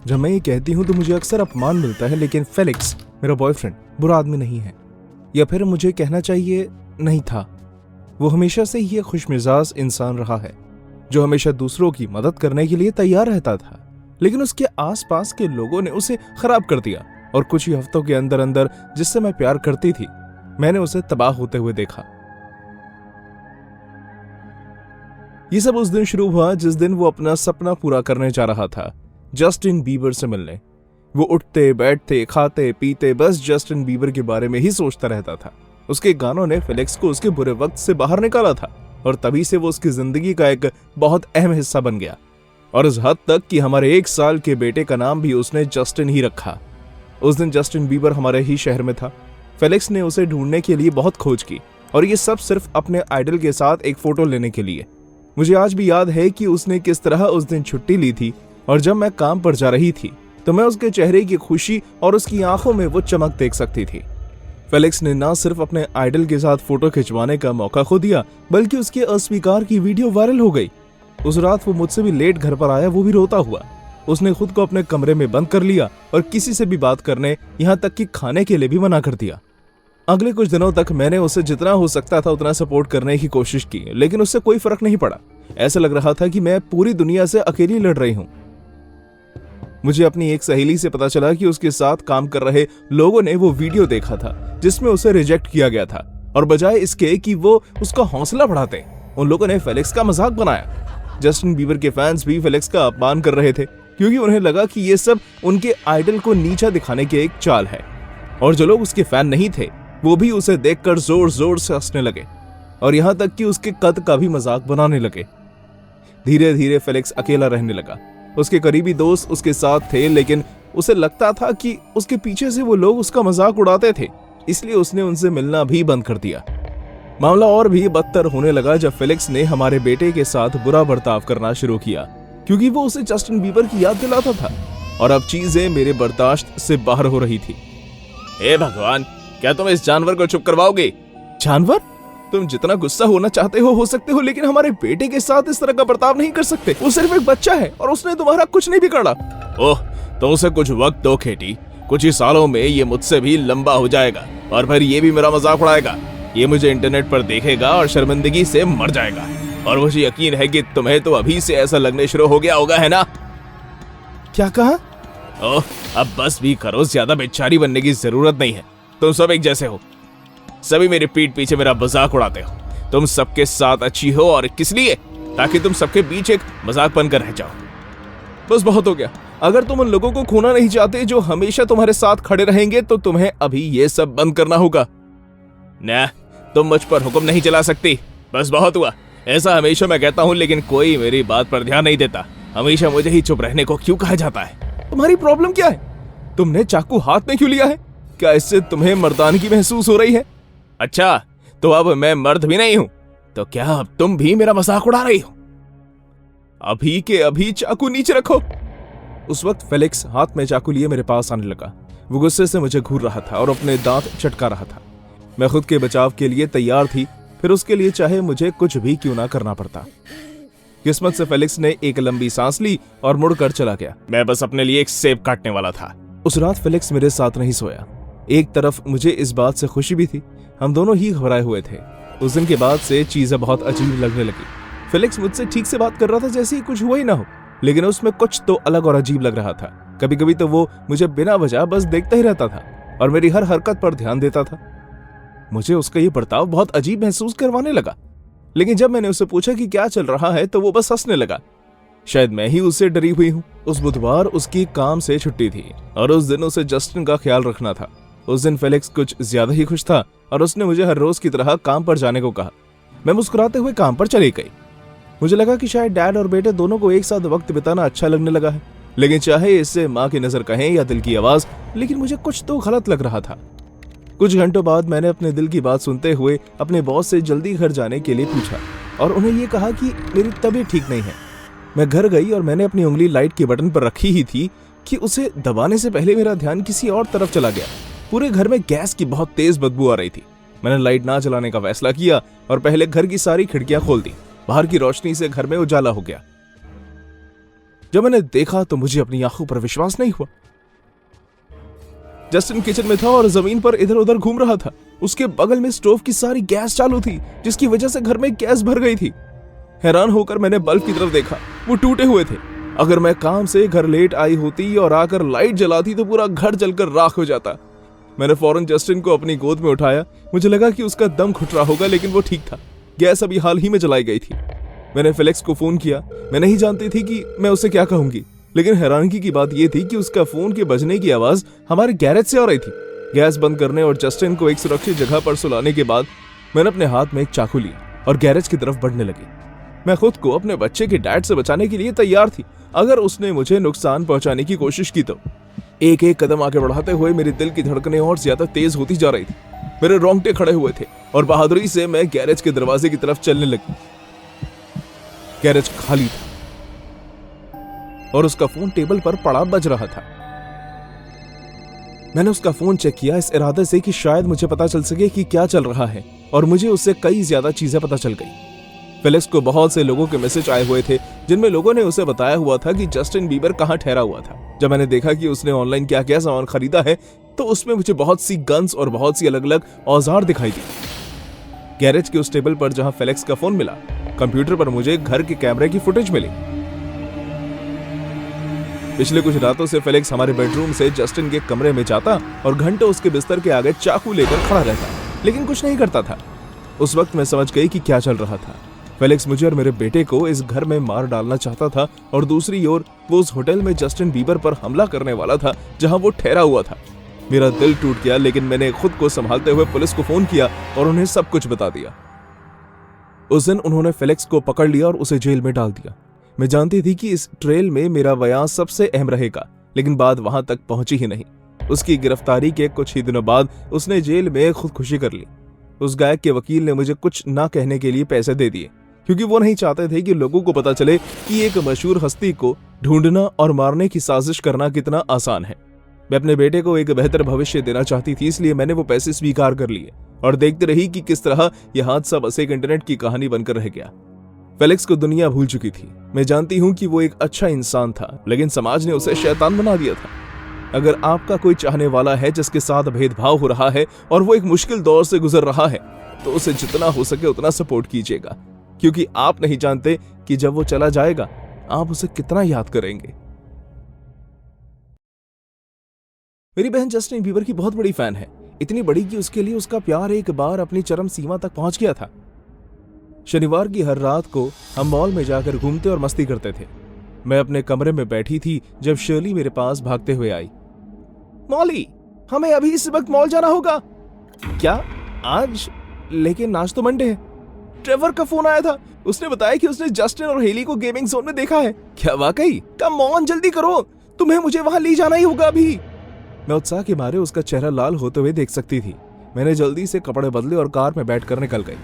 जब मैं ये कहती हूँ तो मुझे अक्सर अपमान मिलता है, लेकिन फेलिक्स मेरा बॉयफ्रेंड बुरा आदमी नहीं है, या फिर मुझे कहना चाहिए नहीं था। वो हमेशा से ही एक खुशमिजाज इंसान रहा है जो हमेशा दूसरों की मदद करने के लिए तैयार रहता था, लेकिन उसके आसपास के लोगों ने उसे खराब कर दिया और कुछ ही हफ्तों के अंदर अंदर जिससे मैं प्यार करती थी मैंने उसे तबाह होते हुए देखा। ये सब उस दिन शुरू हुआ जिस दिन वो अपना सपना पूरा करने जा रहा था, जस्टिन बीबर से मिलने। वो उठते बैठते खाते पीते बस जस्टिन बीबर के बारे में ही सोचता रहता था। उसके गानों ने फेलिक्स को उसके बुरे वक्त से बाहर निकाला था और तभी से वो उसकी जिंदगी का एक बहुत अहम हिस्सा बन गया, और इस हद तक कि हमारे 1 साल के बेटे का नाम भी उसने जस्टिन ही रखा। उस दिन जस्टिन बीबर हमारे ही शहर में था। फेलिक्स ने उसे ढूंढने के लिए बहुत खोज की, और ये सब सिर्फ अपने आइडल के साथ एक फोटो लेने के लिए। मुझे आज भी याद है कि उसने किस तरह उस दिन छुट्टी ली थी, और जब मैं काम पर जा रही थी तो मैं उसके चेहरे की खुशी और उसकी आंखों में वो चमक देख सकती थी। फेलिक्स ने ना सिर्फ अपने आइडल के साथ फोटो खिंचवाने का मौका खो दिया, बल्कि उसके अस्वीकार की वीडियो वायरल हो गई। उस रात वो मुझसे भी लेट घर पर आया, वो भी रोता हुआ। उसने खुद को अपने कमरे में बंद कर लिया और किसी से भी बात करने, यहाँ तक कि खाने के लिए भी मना कर दिया। अगले कुछ दिनों तक मैंने उसे जितना हो सकता था उतना सपोर्ट करने की कोशिश की, लेकिन उससे कोई फर्क नहीं पड़ा। ऐसा लग रहा था कि मैं पूरी दुनिया से अकेली लड़ रही हूँ। मुझे अपनी एक सहेली से पता चला कि उसके साथ काम कर रहे लोगों ने वो वीडियो देखा था जिसमें उसे रिजेक्ट किया गया था, और बजाय इसके कि वो उसका हौसला बढ़ाते, उन लोगों ने फेलिक्स का मजाक बनाया। जस्टिन बीबर के फैंस भी फेलिक्स का अपमान कर रहे थे, क्योंकि उन्हें लगा कि ये सब उनके आइडल को नीचा दिखाने की एक चाल है। और जो लोग उसके फैन नहीं थे वो भी उसे देखकर जोर जोर से हंसने लगे, और यहाँ तक कि उसके कद का भी मजाक बनाने लगे। धीरे धीरे फेलिक्स अकेला रहने लगा। उसके करीबी दोस्त उसके साथ थे, लेकिन उसे लगता था कि उसके पीछे से वो लोग उसका मजाक उड़ाते थे, इसलिए उसने उनसे मिलना भी बंद कर दिया। मामला और भी बदतर होने लगा जब फेलिक्स ने हमारे बेटे के साथ बुरा बर्ताव करना शुरू किया, क्योंकि वो उसे जस्टिन बीबर की याद दिलाता था, और अब चीजें मेरे बर्दाश्त से बाहर हो रही थी। हे भगवान, क्या तुम इस जानवर को चुप करवाओगे? जानवर? तुम जितना गुस्सा होना चाहते हो सकते हो, लेकिन हमारे बेटे के साथ इस तरह का बर्ताव नहीं कर सकते। वो सिर्फ एक बच्चा है और उसने तुम्हारा कुछ नहीं बिगाड़ा। ओह, तो उसे कुछ वक्त दो खेती, कुछ ही सालों में ये मुझसे भी लंबा हो जाएगा, और फिर ये भी मेरा मजाक उड़ाएगा। ये मुझे इंटरनेट पर देखेगा और शर्मिंदगी से मर जाएगा, और मुझे यकीन है कि तुम्हें तो अभी से ऐसा लगने शुरू हो गया होगा, है ना? क्या कहा? ओह, अब बस भी करो, ज्यादा बेचारी बनने की जरूरत नहीं है। तुम सब एक जैसे हो, सभी मेरे पीठ पीछे मेरा मजाक उड़ाते हो। तुम सबके साथ अच्छी हो, और किस लिए? ताकि तुम सबके बीच एक मजाक बनकर रह जाओ। बस बहुत हो गया। अगर तुम उन लोगों को खोना नहीं चाहते जो हमेशा तुम्हारे साथ खड़े रहेंगे, तो तुम्हें अभी ये सब बंद करना होगा। न, तुम मुझ पर हुक्म नहीं चला सकती। बस बहुत हुआ। ऐसा हमेशा मैं कहता हूँ, लेकिन कोई मेरी बात पर ध्यान नहीं देता। हमेशा मुझे ही चुप रहने को क्यों कहा जाता है? तुम्हारी प्रॉब्लम क्या है? तुमने चाकू हाथ में क्यों लिया है? क्या इससे तुम्हें मर्दानगी महसूस हो रही है? अच्छा, तो अब मैं मर्द भी नहीं हूं, तो क्या अब तुम भी मेरा मजाक उड़ा रही हो? अभी के अभी चाकू नीचे रखो। उस वक्त फेलिक्स हाथ में चाकू लिए मेरे पास आने लगा। वो गुस्से से मुझे घूर रहा था और अपने दांत चटका रहा था। मैं खुद के बचाव के लिए तैयार थी, फिर उसके लिए चाहे मुझे कुछ भी क्यों ना करना पड़ता। किस्मत से फेलिक्स ने एक लंबी सांस ली और मुड़कर चला गया। मैं बस अपने लिए एक सेब काटने वाला था। उस रात फेलिक्स मेरे साथ नहीं सोया। एक तरफ मुझे इस बात से खुशी भी थी, हम दोनों ही घबराए हुए थे। उस दिन के बाद से चीजें बहुत अजीब लगने लगी। फेलिक्स मुझसे ठीक से बात कर रहा था जैसे ही कुछ हुआ ही ना हो, लेकिन उसमें कुछ तो अलग और अजीब लग रहा था। कभी कभी तो वो मुझे बिना वजह बस देखता ही रहता था और मेरी हर हरकत पर ध्यान देता था। मुझे उसका ये बर्ताव बहुत अजीब महसूस करवाने लगा, लेकिन जब मैंने उससे पूछा कि क्या चल रहा है तो वो बस हंसने लगा। शायद मैं ही उससे डरी हुई हूँ। उस बुधवार उसकी काम से छुट्टी थी और उस दिन उसे जस्टिन का ख्याल रखना था। उस दिन फेलिक्स कुछ ज्यादा ही खुश था और उसने मुझे हर रोज की तरह काम पर जाने को कहा। मैं मुस्कुराते हुए काम पर चली गई। मुझे लगा कि शायद डैड और बेटे दोनों को एक साथ वक्त बिताना अच्छा लगने लगा है, लेकिन चाहे इससे माँ की नजर कहें या दिल की आवाज, लेकिन मुझे कुछ तो गलत लग रहा था। कुछ घंटों बाद मैंने अपने दिल की बात सुनते हुए अपने बॉस से जल्दी घर जाने के लिए पूछा और उन्हें ये कहा कि मेरी तबीयत ठीक नहीं है। मैं घर गई और मैंने अपनी उंगली लाइट के बटन पर रखी ही थी कि उसे दबाने से पहले मेरा ध्यान किसी और तरफ चला गया। पूरे घर में गैस की बहुत तेज बदबू आ रही थी। मैंने लाइट ना चलाने का फैसला किया और पहले घर की सारी खिड़कियां खोल दी। बाहर की रोशनी से घर में उजाला हो गया। जब मैंने देखा तो मुझे अपनी आंखों पर विश्वास नहीं हुआ। जस्टिन किचन में था और जमीन पर इधर उधर घूम रहा था। उसके बगल में स्टोव की सारी गैस चालू थी, जिसकी वजह से घर में गैस भर गई थी। हैरान होकर मैंने बल्ब की तरफ देखा, वो टूटे हुए थे। अगर मैं काम से घर लेट आई होती और आकर लाइट जलाती तो पूरा घर जलकर राख हो जाता। मैंने फौरन जस्टिन को अपनी गोद में उठाया। मुझे लगा कि उसका दम घुट रहा होगा, लेकिन वो ठीक था। गैस अभी हाल ही में जलाई गई थी। मैंने फेलिक्स को फोन किया। मैं नहीं जानती थी कि मैं उसे क्या कहूंगी, लेकिन हैरानगी की बात यह थी कि उसका फोन के बजने की आवाज हमारे गैरेज से आ रही थी। गैस बंद करने और जस्टिन को एक सुरक्षित जगह पर सुलाने के बाद मैंने अपने हाथ में एक चाकू लिया और गैरेज की तरफ बढ़ने लगी। मैं खुद को अपने बच्चे के डैड से बचाने के लिए तैयार थी, अगर उसने मुझे नुकसान पहुंचाने की कोशिश की तो। एक एक कदम आगे बढ़ाते हुए मेरे दिल की धड़कनें और ज्यादा तेज होती जा रही थी। मेरे रोंगटे खड़े हुए थे और बहादुरी से मैं गैरेज के दरवाजे की तरफ चलने लगी। गैरेज खाली था और उसका फोन टेबल पर पड़ा बज रहा था। मैंने उसका फोन चेक किया इस इरादे से कि शायद मुझे पता चल सके कि क्या चल रहा है, और मुझे उससे कई ज्यादा चीजें पता चल गई। फेलिक्स को बहुत से लोगों के मैसेज आए हुए थे, जिनमें लोगों ने उसे बताया हुआ था कि जस्टिन बीबर कहां ठहरा हुआ था। जब मैंने देखा कि उसने ऑनलाइन क्या क्या सामान खरीदा है, तो उसमें मुझे बहुत सी गन्स और बहुत सी अलग अलग औजार दिखाई दी। गैरेज के उस टेबल पर जहां फेलिक्स का फोन मिला, कंप्यूटर पर मुझे घर के कैमरे की फुटेज मिली। पिछले कुछ रातों से फेलिक्स हमारे बेडरूम से जस्टिन के कमरे में जाता और घंटों उसके बिस्तर के आगे चाकू लेकर खड़ा रहता, लेकिन कुछ नहीं करता था। उस वक्त मैं समझ गई कि क्या चल रहा था। फेलिक्स मुझे और मेरे बेटे को इस घर में मार डालना चाहता था, और दूसरी ओर वो उस होटल में जस्टिन बीबर पर हमला करने वाला था जहां वो ठहरा हुआ था। मेरा दिल टूट गया, लेकिन मैंने खुद को संभालते हुए पुलिस को फोन किया और उन्हें सब कुछ बता दिया। उस दिन उन्होंने फेलिक्स को पकड़ लिया और उसे जेल में डाल दिया। मैं जानती थी कि इस ट्रेल में मेरा बयान सबसे अहम रहेगा, लेकिन बात वहां तक पहुंची ही नहीं। उसकी गिरफ्तारी के कुछ ही दिनों बाद उसने जेल में खुदकुशी कर ली। उस गायक के वकील ने मुझे कुछ ना कहने के लिए पैसे दे दिए, क्योंकि वो नहीं चाहते थे कि लोगों को पता चले कि एक मशहूर हस्ती को ढूंढना और मारने की साजिश करना कितना आसान है। मैं अपने बेटे को एक बेहतर भविष्य देना चाहती थी, इसलिए मैंने वो पैसे स्वीकार कर लिए और देखते रही कि किस तरह यह हादसा बस एक इंटरनेट की कहानी बनकर रह गया। फेलिक्स को दुनिया भूल चुकी थी। मैं जानती हूँ कि वो एक अच्छा इंसान था, लेकिन समाज ने उसे शैतान बना दिया था। अगर आपका कोई चाहने वाला है जिसके साथ भेदभाव हो रहा है और वो एक मुश्किल दौर से गुजर रहा है, तो उसे जितना हो सके उतना सपोर्ट कीजिएगा, क्योंकि आप नहीं जानते कि जब वो चला जाएगा आप उसे कितना याद करेंगे। मेरी बहन जस्टिन बीबर की बहुत बड़ी फैन है, इतनी बड़ी कि उसके लिए उसका प्यार एक बार अपनी चरम सीमा तक पहुंच गया था। शनिवार की हर रात को हम मॉल में जाकर घूमते और मस्ती करते थे। मैं अपने कमरे में बैठी थी जब शर्ली मेरे पास भागते हुए आई। मॉली, हमें अभी इस वक्त मॉल जाना होगा। क्या आज? लेकिन आज तो मंडे है। ट्रेवर का फोन आया था, उसने बताया कि उसने जस्टिन और हेली को गेमिंग जोन में देखा है। क्या वाकई? कम ऑन, जल्दी करो, तुम्हें मुझे वहां ले जाना ही होगा अभी। मैं उत्साह के मारे उसका चेहरा लाल होते हुए देख सकती थी। मैंने जल्दी से कपड़े बदले और कार में बैठकर निकल गई।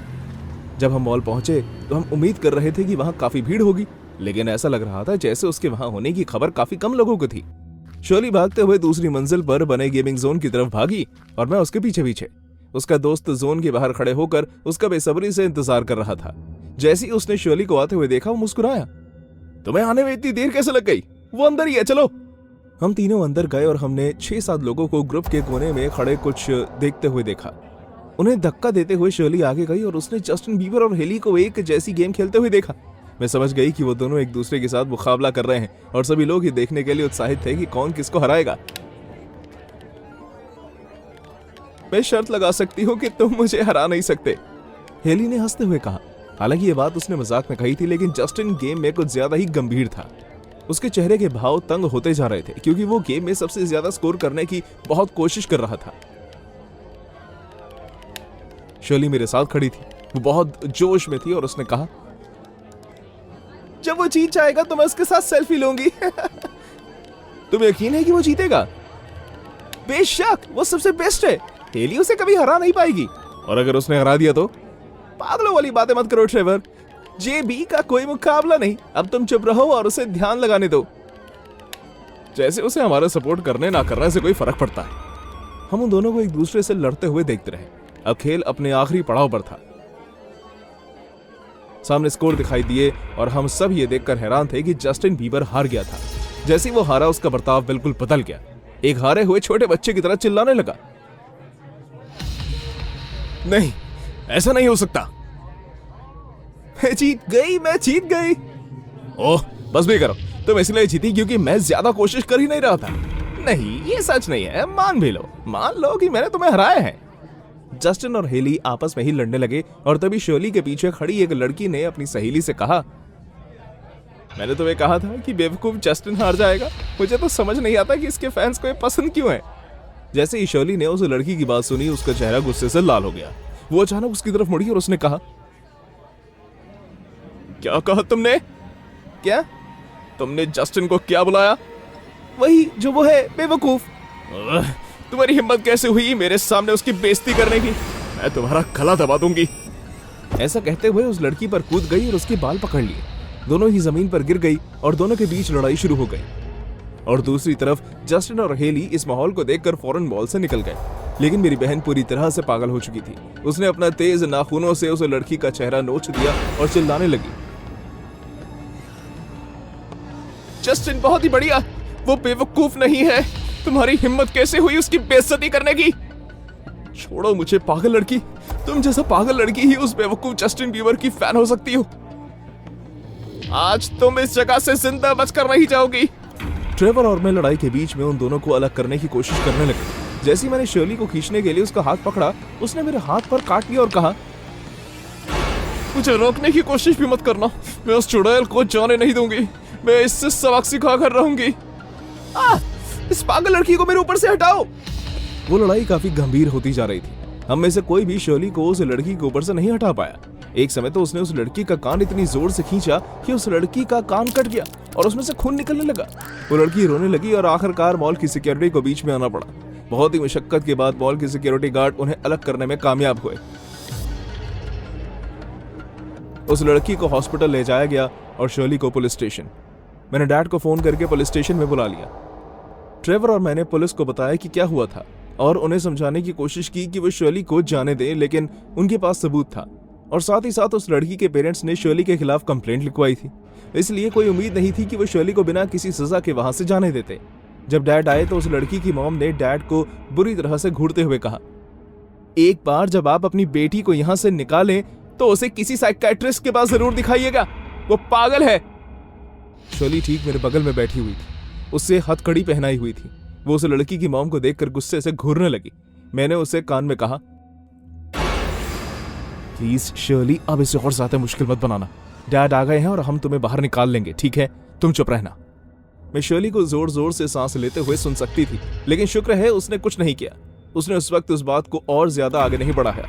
जब हम मॉल पहुंचे तो हम उम्मीद कर रहे थे कि वहां काफी भीड़ होगी, लेकिन ऐसा लग रहा था जैसे उसके वहां होने की खबर काफी कम लोगों को थी। शर्ली भागते हुए दूसरी मंजिल पर बने गेमिंग जोन की तरफ भागी और मैं उसके पीछे पीछे। उसका दोस्त जोन के बाहर खड़े होकर उसका बेसब्री से इंतजार कर रहा था। जैसे ही उसने शर्ली को आते हुए देखा, वो मुस्कुराया। तुम्हें आने में इतनी देर कैसे लग गई? वो अंदर ही है, चलो। हम तीनों अंदर गए और हमने 6-7 लोगों को ग्रुप के कोने में खड़े कुछ देखते हुए देखा। उन्हें धक्का देते हुए शर्ली आगे गई और उसने जस्टिन बीबर और हेली को एक जैसी गेम खेलते हुए देखा। मैं समझ गई कि वो दोनों एक दूसरे के साथ मुकाबला कर रहे हैं और सभी लोग ये देखने के लिए उत्साहित थे कि कौन किसको हराएगा। मैं शर्त लगा सकती हूँ कि तुम मुझे हरा नहीं सकते, हेली ने हंसते हुए कहा। हालांकि ये बात उसने मजाक में कही थी, लेकिन जस्टिन गेम में कुछ ज्यादा ही गंभीर था। उसके चेहरे के भाव तंग होते जा रहे थे, क्योंकि वो गेम में सबसे ज्यादा स्कोर करने की बहुत कोशिश कर रहा था। शर्ली मेरे साथ खड़ी थी, वो बहुत जोश में थी और उसने कहा, जब वो जीत जाएगा तो मैं उसके साथ सेल्फी लूंगी। तुम्हें यकीन है कि वो जीतेगा? बेशक, वो सबसे बेस्ट है, हेली उसे कभी हरा नहीं पाएगी। और अगर उसने हरा दिया तो? पागलों वाली बातें मत करो ट्रेवर, जेबी का कोई मुकाबला नहीं। अब तुम चुप रहो और उसे ध्यान लगाने दो। जैसे उसे हमारा सपोर्ट करने ना करने से कोई फर्क पड़ता है। हम उन दोनों को एक दूसरे से लड़ते हुए देखते रहे। अब खेल अपने आखिरी पड़ाव पर था। सामने स्कोर दिखाई दिए और हम सब ये देखकर हैरान थे कि जस्टिन बीबर हार गया था। जैसे ही वो हारा उसका बर्ताव बिल्कुल बदल गया। एक हारे हुए छोटे बच्चे की तरह चिल्लाने लगा, नहीं, ऐसा नहीं हो सकता, मैं जीत गई। ओह, बस भी करो, तुम इसलिए जीती क्योंकि मैं ज्यादा कोशिश कर ही नहीं रहा था। नहीं, ये सच नहीं है, मान लो कि मैंने तुम्हें हराया है। जस्टिन और हेली आपस में ही लड़ने लगे और तभी शर्ली के पीछे खड़ी एक लड़की ने अपनी सहेली से कहा, मैंने तुम्हें कहा था कि बेवकूफ जस्टिन हार जाएगा। मुझे तो समझ नहीं आता कि इसके फैंस को ये पसंद क्यों है। जैसे ही शर्ली ने उस लड़की की बात सुनी, उसका चेहरा गुस्से से लाल हो गया। वो अचानक उसकी तरफ मुड़ी और उसने कहा, क्या कहा तुमने? क्या? तुमने जस्टिन को क्या बुलाया? वही जो वो है, बेवकूफ। तुम्हारी हिम्मत कैसे हुई मेरे सामने उसकी बेइज्जती करने की? मैं तुम्हारा गला दबा दूंगी। ऐसा कहते हुए उस लड़की पर कूद गई और उसके बाल पकड़ लिए। दोनों ही जमीन पर गिर गई और दोनों के बीच लड़ाई शुरू हो गई। और दूसरी तरफ जस्टिन और हेली इस माहौल को देखकर फौरन मॉल से निकल गए। लेकिन मेरी बहन पूरी तरह से पागल हो चुकी थी। उसने अपना तेज नाखूनों से उस लड़की का चेहरा नोच दिया और चिल्लाने लगी, जस्टिन बहुत ही बढ़िया, वो बेवकूफ नहीं है। तुम्हारी हिम्मत कैसे हुई उसकी बेइज्जती करने की? छोड़ो मुझे पागल लड़की, तुम जैसा पागल लड़की ही उस बेवकूफ जस्टिन बीबर की फैन हो सकती हो। आज तुम इस जगह से जिंदा बचकर नहीं जाओगी। ट्रेवर और मैं लड़ाई के बीच में उन दोनों को अलग करने की कोशिश करने लगे। जैसे ही मैंने शर्ली को खींचने के लिए उसका हाथ पकड़ा, उसने मेरे हाथ पर काट लिया और कहा, मुझे रोकने की कोशिश भी मत करना, मैं उस चुड़ैल को जाने नहीं दूंगी। मैं इससे सबक सिखा कर रहूंगी। इस पागल लड़की को मेरे ऊपर से हटाओ। वो लड़ाई काफी गंभीर होती जा रही थी। हम में से कोई भी शर्ली को उस लड़की के ऊपर से नहीं हटा पाया। एक समय तो उसने उस लड़की का कान इतनी जोर से खींचा कि उस लड़की का कान कट गया और उसमें से खून निकलने लगा। वो लड़की रोने लगी और आखिरकार मॉल की सिक्योरिटी को बीच में आना पड़ा। बहुत ही मुशक्कत के बाद मॉल के सिक्योरिटी गार्ड उन्हें अलग करने में कामयाब हुए। उस लड़की को हॉस्पिटल ले जाया गया और शर्ली को पुलिस स्टेशन। मैंने डैड को फोन करके पुलिस स्टेशन में बुला लिया। ट्रेवर और मैंने पुलिस को बताया कि क्या हुआ था और उन्हें समझाने की कोशिश की कि वो शर्ली को जाने दें, लेकिन उनके पास सबूत था। और साथ ही साथ उस लड़की के पेरेंट्स ने शर्ली के खिलाफ कंप्लेंट लिखवाई थी, इसलिए कोई उम्मीद नहीं थी कि वो शर्ली को बिना किसी सजा के वहां से जाने देते। जब डैड आए तो उस लड़की की मॉम ने डैड को बुरी तरह से घूरते हुए कहा, एक बार जब आप अपनी बेटी को यहाँ से निकालें तो उसे किसी साइकियाट्रिस्ट के पास जरूर दिखाइएगा, वो पागल है। शर्ली ठीक मेरे बगल में बैठी हुई थी, उससे हथकड़ी पहनाई हुई थी। वो उस लड़की की मॉम को देखकर गुस्से से घूरने लगी। मैंने उसे कान में कहा, प्लीज शर्ली, अब इसे और ज्यादा मुश्किल मत बनाना। डैड आ गए हैं और हम तुम्हें बाहर निकाल लेंगे, ठीक है? तुम चुप रहना। मैं शर्ली को जोर जोर से सांस लेते हुए सुन सकती थी, लेकिन शुक्र है उसने कुछ नहीं किया। उसने उस वक्त उस बात को और ज्यादा आगे नहीं बढ़ाया।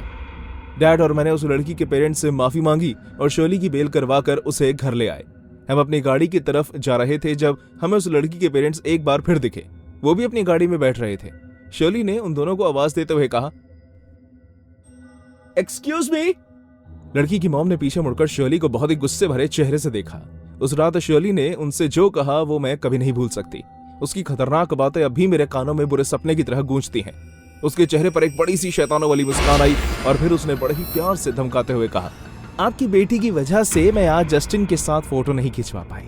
डैड और मैंने उस लड़की के पेरेंट्स से माफी मांगी और शर्ली की बेल करवा कर उसे घर ले आए। हम अपनी गाड़ी की तरफ जा रहे थे जब हमें उस लड़की के पेरेंट्स एक बार फिर दिखे। वो भी अपनी गाड़ी में बैठ रहे थे। शर्ली ने उन दोनों को आवाज देते हुए कहा, एक्सक्यूज मी। लड़की की मॉम ने पीछे मुड़कर शर्ली को बहुत ही गुस्से भरे चेहरे से देखा। उस रात शर्ली ने उनसे जो कहा वो मैं कभी नहीं भूल सकती। उसकी खतरनाक बातें अब भी मेरे कानों में बुरे सपने की तरह गूंजती हैं। उसके चेहरे पर एक बड़ी सी शैतानों वाली मुस्कान आई और फिर उसने बड़े ही प्यार से धमकाते हुए कहा, आपकी बेटी की वजह से मैं आज जस्टिन के साथ फोटो नहीं खिंचवा पाई।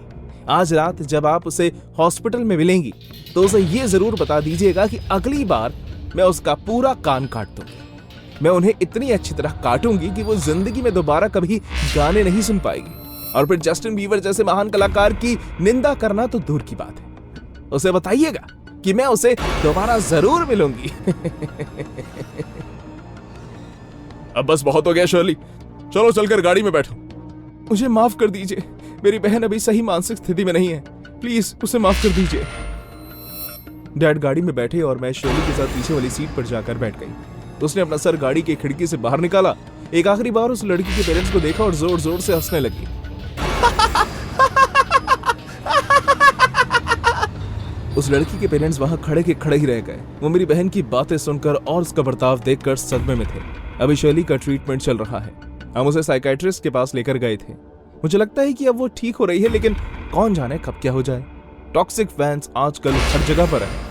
आज रात जब आप उसे हॉस्पिटल में मिलेंगी तो उसे ये जरूर बता दीजिएगा कि अगली बार मैं उसका पूरा कान काट दूंगी। मैं उन्हें इतनी अच्छी तरह काटूंगी कि वो जिंदगी में दोबारा कभी गाने नहीं सुन पाएगी। और फिर जस्टिन बीबर जैसे महान कलाकार की निंदा करना तो दूर की बात है, उसे बताइएगा कि मैं उसे दोबारा जरूर मिलूंगी। अब बस बहुत हो गया शर्ली, चलो चलकर गाड़ी में बैठो। मुझे माफ कर दीजिए, मेरी बहन अभी सही मानसिक स्थिति में नहीं है, प्लीज उसे माफ कर दीजिए। डैड गाड़ी में बैठे और मैं शर्ली के साथ पीछे वाली सीट पर जाकर बैठ गई। उसने अपना सर गाड़ी की खिड़की से बाहर निकाला, एक आखिरी बार उस लड़की के पेरेंट्स को देखा और जोर जोर से हंसने लगी। उस लड़की के पेरेंट्स वहां खड़े के खड़े ही रह गए। वो मेरी बहन की बातें सुनकर और उसका बर्ताव देखकर सदमे में थे। अभी शर्ली का ट्रीटमेंट चल रहा है। हम उसे साइकियाट्रिस्ट के पास लेकर गए थे। मुझे लगता है कि अब वो ठीक हो रही है, लेकिन कौन जाने कब क्या हो जाए। टॉक्सिक फैंस आजकल हर जगह पर है।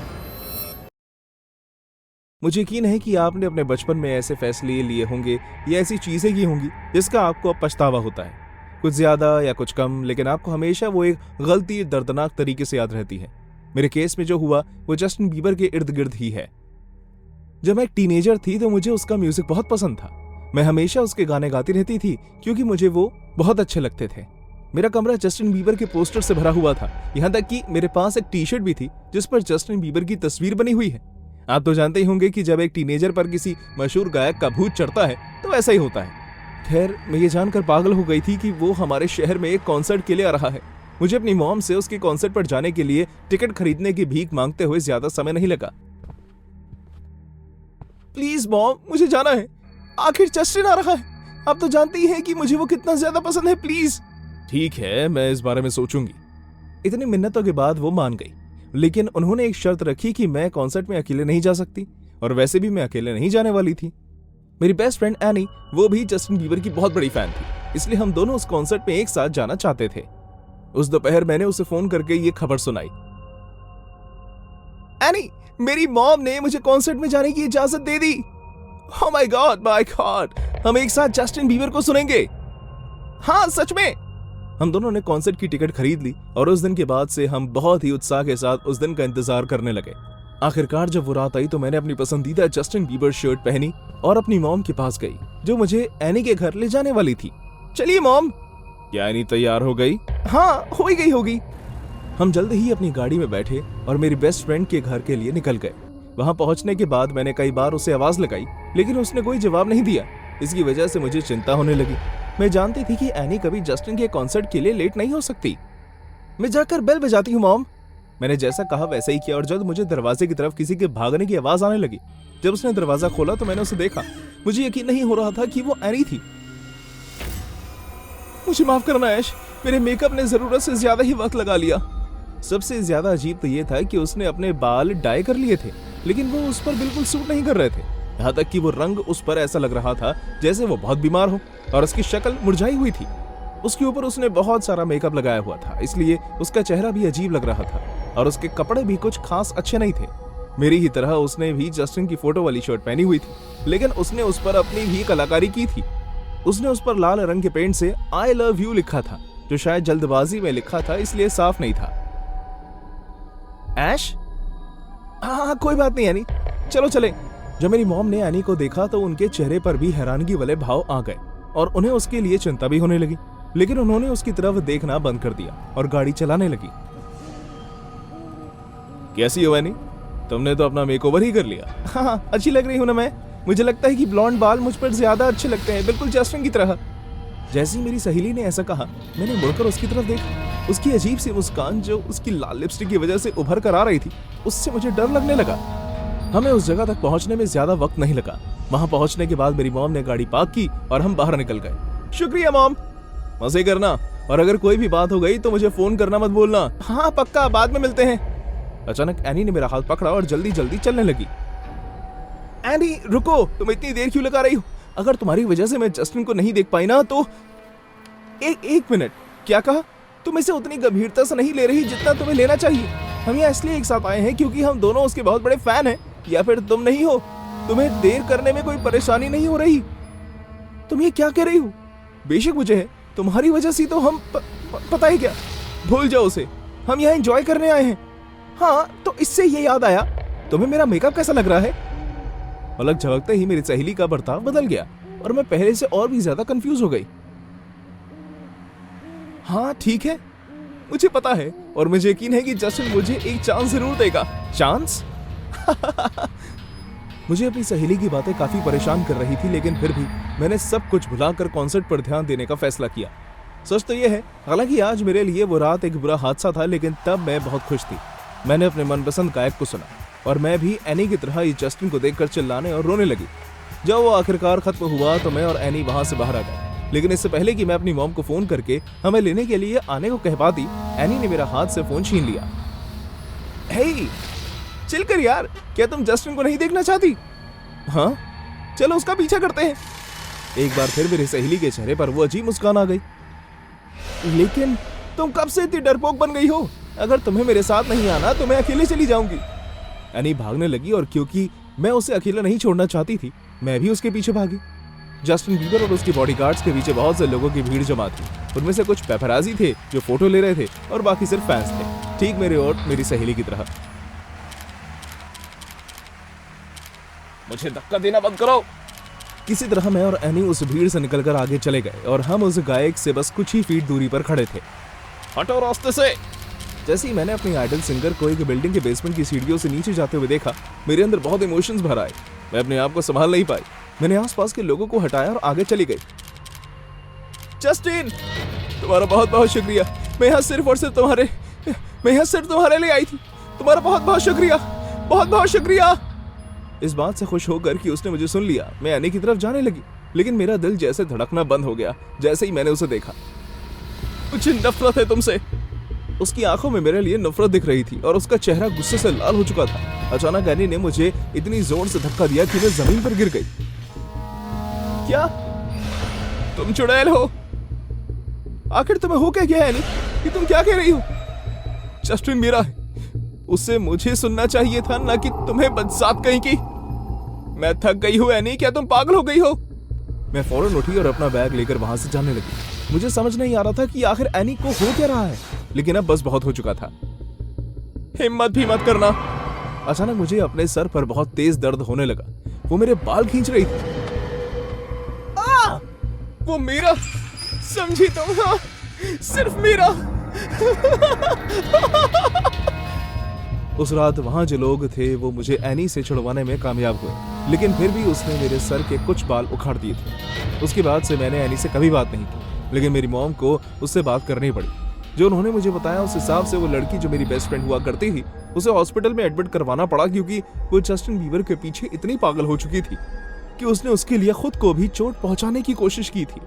मुझे यकीन है कि आपने अपने बचपन में ऐसे फैसले लिए होंगे या ऐसी चीजें की होंगी जिसका आपको अब पछतावा होता है। कुछ ज्यादा या कुछ कम, लेकिन आपको हमेशा वो एक गलती दर्दनाक तरीके से याद रहती है। मेरे केस में जो हुआ वो जस्टिन बीबर के इर्द गिर्द ही है। जब मैं एक टीनेजर थी तो मुझे उसका म्यूजिक बहुत पसंद था। मैं हमेशा उसके गाने गाती रहती थी क्योंकि मुझे वो बहुत अच्छे लगते थे। मेरा कमरा जस्टिन बीबर के पोस्टर से भरा हुआ था, यहाँ तक कि मेरे पास एक टी शर्ट भी थी जिस पर जस्टिन बीबर की तस्वीर बनी हुई है। आप तो जानते ही होंगे कि जब एक टीनेजर पर किसी मशहूर गायक का भूत चढ़ता है तो ऐसा ही होता है। खैर, मैं ये जानकर पागल हो गई थी कि वो हमारे शहर में एक कॉन्सर्ट के लिए आ रहा है। मुझे अपनी मॉम से उसके कॉन्सर्ट पर जाने के लिए टिकट खरीदने की भीख मांगते हुए ज्यादा समय नहीं लगा। प्लीज मॉम, मुझे जाना है, आखिर जस्टिन आ रहा है। आप तो जानती हैं कि मुझे वो कितना ज्यादा पसंद है, प्लीज। ठीक है, मैं इस बारे में सोचूंगी। इतनी मिन्नतों के बाद वो मान गई, लेकिन उन्होंने एक शर्त रखी कि मैं कॉन्सर्ट में अकेले नहीं जा सकती, और वैसे भी मैं अकेले नहीं जाने वाली थी। मेरी बेस्ट फ्रेंड एनी, वो भी जस्टिन बीबर की बहुत बड़ी फैन थी, इसलिए हम दोनों उस कॉन्सर्ट में एक साथ जाना चाहते थे। उस दोपहर मैंने उसे फोन करके ये खबर सुनाई। एनी, मेरी मॉम ने मुझे कॉन्सर्ट में जाने की इजाजत दे दी। ओह माय गॉड, हम एक साथ जस्टिन बीबर को सुनेंगे। हाँ, सच में। हम दोनों ने कॉन्सर्ट की टिकट खरीद ली और उस दिन के बाद से हम बहुत ही उत्साह के साथ उस दिन का इंतजार करने लगे। आखिरकार जब वो रात आई तो मैंने अपनी पसंदीदा जस्टिन बीबर शर्ट पहनी और अपनी मॉम के पास गई, जो मुझे एनी के घर ले जाने वाली थी। चलिए मॉम। क्या एनी तैयार हो गई? हाँ, हो ही गई होगी। हम जल्द ही अपनी गाड़ी में बैठे और मेरी बेस्ट फ्रेंड के घर के लिए निकल गए। वहां पहुंचने के बाद मैंने कई बार उसे आवाज लगाई, लेकिन उसने कोई जवाब नहीं दिया। इसकी वजह से मुझे चिंता होने लगी। मैं जानती थी कि एनी कभी जस्टिन के कॉन्सर्ट के लिए लेट नहीं हो सकती। मैं जाकर बेल बजाती हूँ मॉम। मैंने जैसा कहा वैसा ही किया और जल्द मुझे दरवाजे की तरफ किसी के भागने की आवाज आने लगी। जब उसने दरवाजा खोला तो मैंने उसे देखा। मुझे यकीन नहीं हो रहा था कि वो एनी थी। मुझे माफ करना ऐश, मेरे मेकअप ने जरूरत से ज्यादा ही वक्त लगा लिया। सबसे ज्यादा अजीब तो ये था कि उसने अपने बाल डाई कर लिए थे, लेकिन वो उस पर बिल्कुल सूट नहीं कर रहे थे। यहाँ तक कि वो रंग उस पर ऐसा लग रहा था जैसे वो बहुत बीमार हो, और उसकी शक्ल मुरझाई हुई थी। उसके ऊपर उसने बहुत सारा मेकअप लगाया हुआ था, इसलिए उसका चेहरा भी अजीब लग रहा था, और उसके कपड़े भी कुछ खास अच्छे नहीं थे। मेरी ही तरह उसने भी जस्टिन की फोटो वाली शर्ट पहनी हुई थी, लेकिन उसने उस पर अपनी भी कलाकारी की थी। उसने उस पर लाल रंग के पेंट से आई लव यू लिखा था, जो शायद जल्दबाजी में लिखा था, इसलिए साफ नहीं था। ऐश? हाँ, कोई बात नहीं एनी, चलो चले। जब मेरी मॉम ने एनी को देखा तो उनके चेहरे पर भी हैरानगी वाले भाव आ गए और उन्हें उसके लिए चिंता भी होने लगी, लेकिन उन्होंने उसकी तरफ देखना बंद कर दिया और गाड़ी चलाने लगी। कैसी हो एनी? तुमने तो अपना मेकओवर ही कर लिया। हाँ, अच्छी लग रही हूं ना मैं? मुझे लगता है कि ब्लॉन्ड बाल मुझ पर ज्यादा अच्छे लगते हैं, बिल्कुल जस्टिन की तरह। जैसे ही मेरी सहेली ने ऐसा कहा, मैंने मुड़कर उसकी तरफ देखा। उसकी अजीब सी मुस्कान जो उसकी लाल लिपस्टिक की वजह से उभर कर आ रही थी, उससे मुझे डर लगने लगा। हमें उस जगह तक पहुंचने में ज्यादा वक्त नहीं लगा। वहां पहुंचने के बाद मेरी मॉम ने गाड़ी पार्क की और हम बाहर निकल गए। शुक्रिया मॉम। मजे करना, और अगर कोई भी बात हो गई तो मुझे फोन करना मत भूलना। हाँ पक्का, बाद में मिलते हैं। अचानक एनी ने मेरा हाथ पकड़ा और जल्दी जल्दी चलने लगी। एनी रुको, तुम इतनी देर क्यों लगा रही हो? अगर तुम्हारी वजह से मैं जस्टिन को नहीं देख पाई ना तो। एक मिनट, क्या कहा? तुम इसे उतनी गंभीरता से नहीं ले रही जितना तुम्हें लेना चाहिए। हम यहाँ इसलिए एक साथ आए हैं क्योंकि हम दोनों उसके बहुत बड़े फैन हैं, या फिर तुम नहीं हो? तुम्हें देर करने में कोई परेशानी नहीं हो रही? तुम ये क्या कह रही हो? बेशक मुझे है, तुम्हारी वजह से तो हम पता है क्या, भूल जाओ उसे। हम यहाँ एंजॉय करने आए हैं। हाँ, तो इससे ये याद आया, तुम्हें मेरा मेकअप कैसा लग रहा है? पलक झपकते ही मेरी सहेली का बर्ताव बदल गया और मैं पहले से और भी ज्यादा कंफ्यूज हो गई। हाँ ठीक है, मुझे पता है और मुझे यकीन है कि जस्टिन मुझे एक चांस जरूर देगा। चांस? मुझे अपनी सहेली की बातें काफी परेशान कर रही थी, लेकिन फिर भी मैंने सब कुछ भुलाकर कॉन्सर्ट पर ध्यान देने का फैसला किया। सच तो यह है, हालांकि आज मेरे लिए वो रात एक बुरा हादसा था, लेकिन तब मैं बहुत खुश थी। मैंने अपने मनपसंद गायक को सुना और मैं भी एनी की तरह ही जस्टिन को देखकर चिल्लाने और रोने लगी। जब वो आखिरकार खत्म हुआ तो मैं और एनी वहां से बाहर आ गए, लेकिन इससे पहले कि मैं अपनी मॉम को फोन करके हमें लेने के लिए आने को कह पाती, एनी ने मेरा हाथ से फोन छीन लिया। हे, चिल कर यार, क्या तुम जस्टिन को नहीं देखना चाहती? हाँ, चलो उसका पीछा करते हैं। एक बार फिर मेरी सहेली के चेहरे पर वो अजीब मुस्कान आ गई। लेकिन तुम कब से इतनी डरपोक बन गई हो? अगर तुम्हें मेरे साथ नहीं आना तो मैं अकेले चली जाऊंगी। एनी भागने लगी और क्योंकि मैं उसे अकेला नहीं छोड़ना चाहती थी, मैं भी उसके पीछे भागी। जस्टिन बीबर और उसके बॉडीगार्ड्स के पीछे बहुत से लोगों की भीड़ जमा थी। उनमें से कुछ पेपराजी थे जो फोटो ले रहे थे और बाकी सिर्फ फैंस थे, ठीक मेरे और मेरी सहेली की तरह। मुझे धक्का देना बंद करो। किसी तरह मैं और एनी उस भीड़ से निकलकर आगे चले गए और हम उस गायक से बस कुछ ही फीट दूरी पर खड़े थे। हटो रास्ते से। जैसे ही मैंने अपनी आइडल सिंगर को एक बिल्डिंग के बेसमेंट की सीढ़ियों से नीचे जाते हुए देखा, मेरे अंदर बहुत इमोशंस भर आए। मैं अपने आप को संभाल नहीं पाई। मैंने आसपास के लोगों को हटाया और आगे चली गई। जस्टिन, तुम्हारा बहुत बहुत शुक्रिया। मैं यहाँ सिर्फ तुम्हारे लिए आई थी। तुम्हारा बहुत बहुत शुक्रिया, बहुत बहुत शुक्रिया। इस बात से खुश होकर कि उसने मुझे सुन लिया, मैं एनी की तरफ जाने लगी, लेकिन मेरा दिल जैसे धड़कना बंद हो गया जैसे ही मैंने उसे देखा। मुझे नफरत है तुमसे। उसकी आंखों में मेरे लिए नफरत दिख रही थी और उसका चेहरा गुस्से से लाल हो चुका था। अचानक एनी ने मुझे इतनी जोर से धक्का दिया कि मैं जमीन पर गिर गई। क्या तुम चुड़ैल हो? आखिर तुम्हें हो क्या गया एनी? कि तुम क्या कह रही हो? जस्टिन मेरा है, उसे मुझे सुनना चाहिए था, ना कि तुम्हें बदसात कहीं की। मैं थक गई हूँ एनी, क्या तुम पागल हो गई हो? मैं फौरन उठी और अपना बैग लेकर वहां से जाने लगी। मुझे समझ नहीं आ रहा था कि आखिर एनी को हो क्या रहा है, लेकिन अब बस बहुत हो चुका था। हिम्मत भी मत करना। अचानक मुझे अपने सर पर बहुत तेज दर्द होने लगा। वो मेरे बाल खींच रही थी। वो मेरा, समझी तुम? हाँ, सिर्फ मेरा। उस रात वहां जो लोग थे वो मुझे एनी से छुड़वाने में कामयाब हुए, लेकिन फिर भी उसने मेरे सर के कुछ बाल उखाड़ दिए थे। उसके बाद से मैंने एनी से कभी बात नहीं की, लेकिन मेरी मॉम को उससे बात करनी पड़ी। जो उन्होंने मुझे बताया उस हिसाब से वो लड़की जो मेरी बेस्ट फ्रेंड हुआ करती थी, उसे हॉस्पिटल में एडमिट करवाना पड़ा क्योंकि वो जस्टिन बीबर के पीछे इतनी पागल हो चुकी थी कि उसने उसके लिए खुद को भी चोट पहुंचाने की कोशिश की थी।